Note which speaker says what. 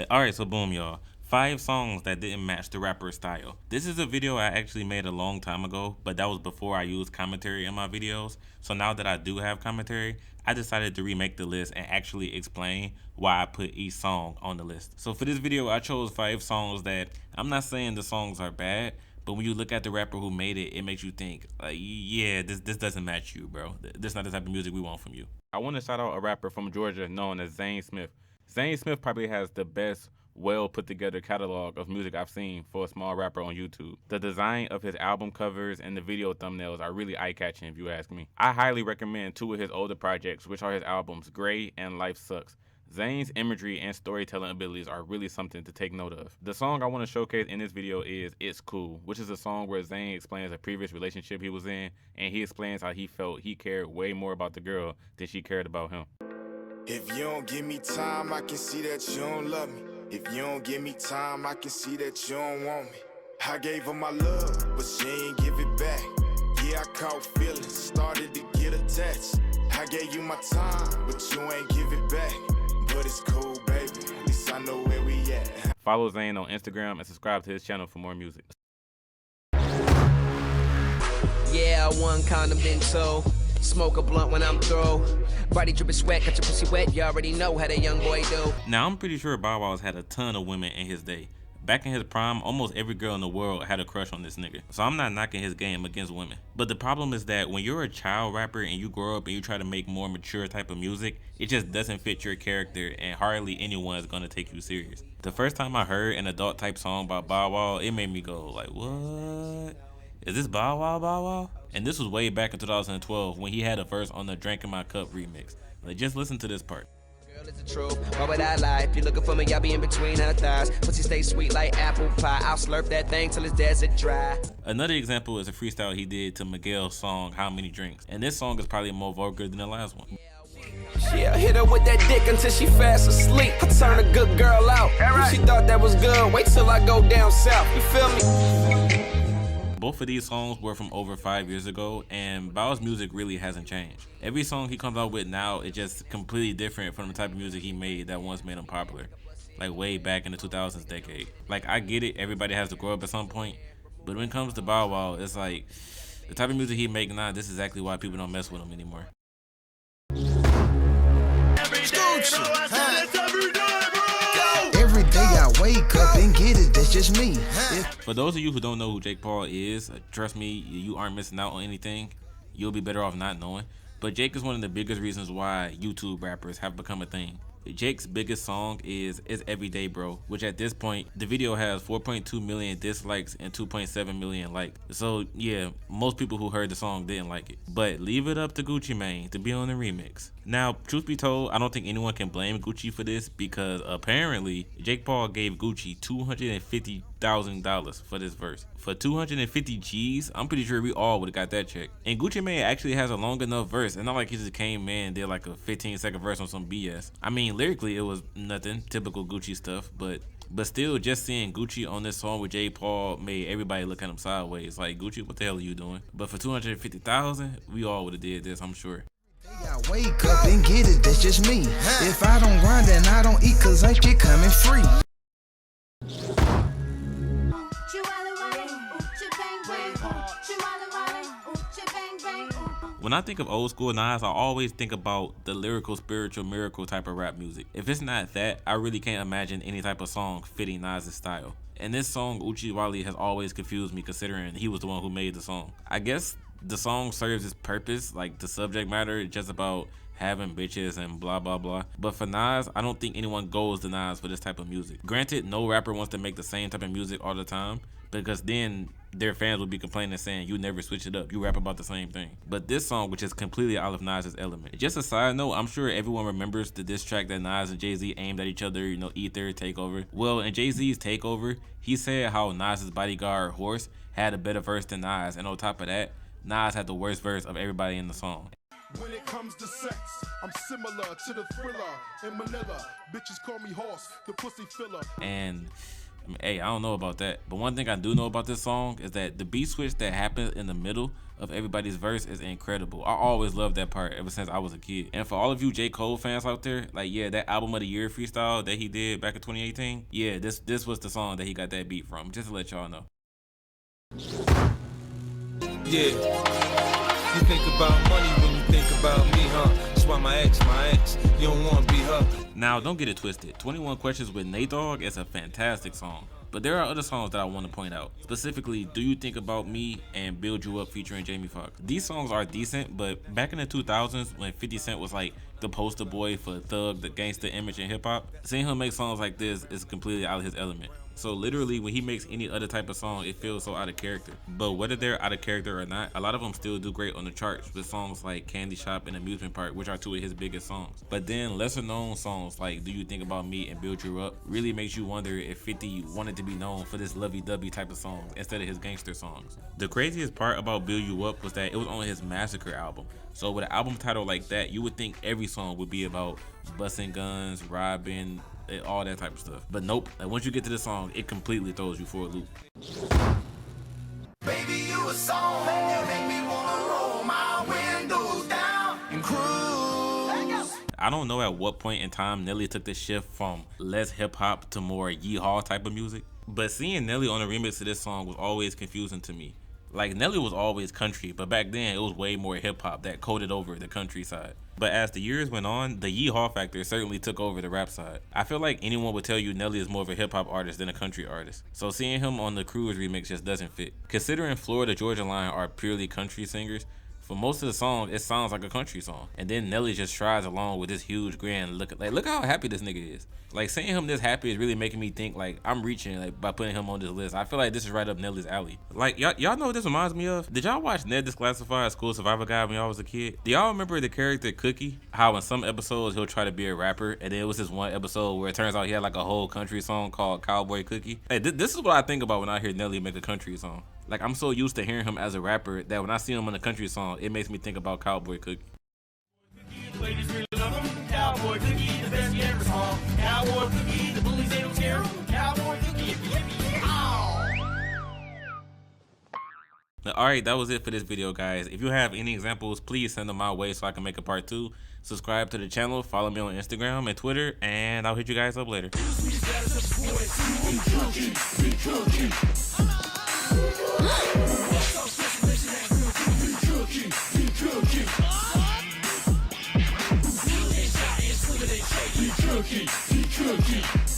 Speaker 1: Alright, so boom, y'all. 5 songs that didn't match the rapper's style. This is a video I actually made a long time ago, but that was before I used commentary in my videos. So now that I do have commentary, I decided to remake the list and actually explain why I put each song on the list. So for this video, I chose 5 songs that I'm not saying the songs are bad, but when you look at the rapper who made it, it makes you think, like, yeah, this doesn't match you, bro. This is not the type of music we want from you. I want to shout out a rapper from Georgia known as Zane Smith. Zane Smith probably has the best, well put together catalog of music I've seen for a small rapper on YouTube. The design of his album covers and the video thumbnails are really eye-catching if you ask me. I highly recommend 2 of his older projects, which are his albums Gray and Life Sucks. Zane's imagery and storytelling abilities are really something to take note of. The song I want to showcase in this video is It's Cool, which is a song where Zane explains a previous relationship he was in, and he explains how he felt he cared way more about the girl than she cared about him.
Speaker 2: If you don't give me time, I can see that you don't love me. If you don't give me time, I can see that you don't want me. I gave her my love, but she ain't give it back. Yeah, I caught feelings, started to get attached. I gave you my time, but you ain't give it back. But it's cool, baby, at least I know where we at.
Speaker 1: Follow Zane on Instagram and subscribe to his channel for more music.
Speaker 3: Yeah, one condom then two. Smoke a blunt when I'm through. Body dripping sweat, got your pussy wet. You already know how that young boy do.
Speaker 1: Now, I'm pretty sure Bow Wow's had a ton of women in his day. Back in his prime, almost every girl in the world had a crush on this nigga. So I'm not knocking his game against women. But the problem is that when you're a child rapper and you grow up and you try to make more mature type of music, it just doesn't fit your character and hardly anyone is gonna take you serious. The first time I heard an adult type song by Bow Wow, it made me go like, what? Is this Bow Wow Bow Wow? And this was way back in 2012 when he had a verse on the Drink in My Cup remix. Like, just listen to this part.
Speaker 3: Girl, it's the truth. Why would I lie? If you're looking for me, I'll be in between her thighs. Pussy stay sweet like apple pie. I'll slurp that thing till it's desert dry.
Speaker 1: Another example is a freestyle he did to Miguel's song How Many Drinks. And this song is probably more vulgar than the last one.
Speaker 3: Yeah, hit her with that dick until she fast asleep. I turn a good girl out. If she thought that was good, wait till I go down south. You feel me?
Speaker 1: Both of these songs were from over 5 years ago, and Bow's music really hasn't changed. Every song he comes out with now is just completely different from the type of music he made that once made him popular, like way back in the 2000s decade. Like, I get it, everybody has to grow up at some point, but when it comes to Bow Wow, it's like, the type of music he make now, this is exactly why people don't mess with him anymore.
Speaker 4: Every day I wake up and get it, that's just me.
Speaker 1: For those of you who don't know who Jake Paul is, trust me, you aren't missing out on anything. You'll be better off not knowing. But Jake is one of the biggest reasons why YouTube rappers have become a thing. Jake's biggest song is Everyday Bro, which at this point, the video has 4.2 million dislikes and 2.7 million likes. So yeah, most people who heard the song didn't like it. But leave it up to Gucci Mane to be on the remix. Now, truth be told, I don't think anyone can blame Gucci for this because apparently Jake Paul gave Gucci $250,000 for this verse. For 250 G's, I'm pretty sure we all would have got that check. And Gucci Mane actually has a long enough verse. It's not like he just came in and did like a 15-second verse on some BS. I mean, lyrically it was nothing, typical Gucci stuff, but still, just seeing Gucci on this song with Jake Paul made everybody look at him sideways. Like, Gucci, what the hell are you doing? But for 250,000, we all would have did this, I'm sure.
Speaker 4: I wake up and get it, that's just me. If I don't grind, then I don't eat, cause ain't shit coming free.
Speaker 1: When I think of old school Nas, I always think about the lyrical, spiritual, miracle type of rap music. If it's not that, I really can't imagine any type of song fitting Nas' style. And this song, Oochie Wally, has always confused me considering he was the one who made the song. I guess the song serves its purpose, like the subject matter is just about having bitches and blah blah blah. But for Nas, I don't think anyone goes to Nas for this type of music. Granted, no rapper wants to make the same type of music all the time, because then their fans would be complaining saying you never switch it up, you rap about the same thing. But this song, which is completely out of Nas's element. Just a side note, I'm sure everyone remembers the diss track that Nas and Jay-Z aimed at each other, you know, Ether, Takeover. Well, in Jay-Z's Takeover, he said how Nas's bodyguard Horse had a better verse than Nas, and on top of that, Nas had the worst verse of everybody in the song.
Speaker 5: When it comes to sex, I'm similar to the thriller in Manila. Bitches call me horse, the pussy filler.
Speaker 1: And Hey, I don't know about that. But one thing I do know about this song is that the beat switch that happens in the middle of everybody's verse is incredible. I always loved that part ever since I was a kid. And for all of you J. Cole fans out there, like, yeah, that album of the year freestyle that he did back in 2018, yeah, this was the song that he got that beat from. Just to let y'all know.
Speaker 6: Yeah, you think about money when you think about me, huh? That's why my ex, you don't wanna be her.
Speaker 1: Now, don't get it twisted. 21 Questions with Nate Dogg is a fantastic song. But there are other songs that I want to point out. Specifically, Do You Think About Me and Build You Up featuring Jamie Foxx. These songs are decent, but back in the 2000s when 50 Cent was like the poster boy for thug, the gangster image in hip hop, seeing him make songs like this is completely out of his element. So literally when he makes any other type of song, it feels so out of character. But whether they're out of character or not, a lot of them still do great on the charts with songs like Candy Shop and Amusement Park, which are two of his biggest songs. But then lesser known songs like Do You Think About Me and Build You Up really makes you wonder if 50 wanted to be known for this lovey-dovey type of songs instead of his gangster songs. The craziest part about Build You Up was that it was on his Massacre album. So with an album title like that, you would think every song would be about busting guns, robbing, all that type of stuff. But nope, like once you get to the song, it completely throws you for a loop.
Speaker 2: Baby, you a song, you make me wanna roll my windows down and cruise.
Speaker 1: I don't know at what point in time Nelly took the shift from less hip hop to more yeehaw type of music, but seeing Nelly on a remix of this song was always confusing to me. Like, Nelly was always country, but back then it was way more hip hop that coated over the country side. But as the years went on, the yeehaw factor certainly took over the rap side. I feel like anyone would tell you Nelly is more of a hip hop artist than a country artist. So seeing him on the Cruise remix just doesn't fit. Considering Florida Georgia Line are purely country singers, for most of the song, it sounds like a country song. And then Nelly just strides along with this huge grand look. Like, look how happy this nigga is. Like, seeing him this happy is really making me think, like, I'm reaching, like, by putting him on this list. I feel like this is right up Nelly's alley. Like, y'all know what this reminds me of? Did y'all watch Ned Disclassified School Survival Guide when y'all was a kid? Do y'all remember the character Cookie? How in some episodes he'll try to be a rapper, and then it was this one episode where it turns out he had, like, a whole country song called Cowboy Cookie? Hey, this is what I think about when I hear Nelly make a country song. Like, I'm so used to hearing him as a rapper that when I see him in a country song, it makes me think about Cowboy Cookie.
Speaker 7: Ladies really love him. Cowboy Cookie, the best you ever saw. Cowboy Cookie, the bullies, they don't scare him. Cowboy Cookie, yippee,
Speaker 1: Alright, that was it for this video, guys. If you have any examples, please send them my way so I can make a part 2. Subscribe to the channel, follow me on Instagram and Twitter, and I'll hit you guys up later.
Speaker 7: Cookie.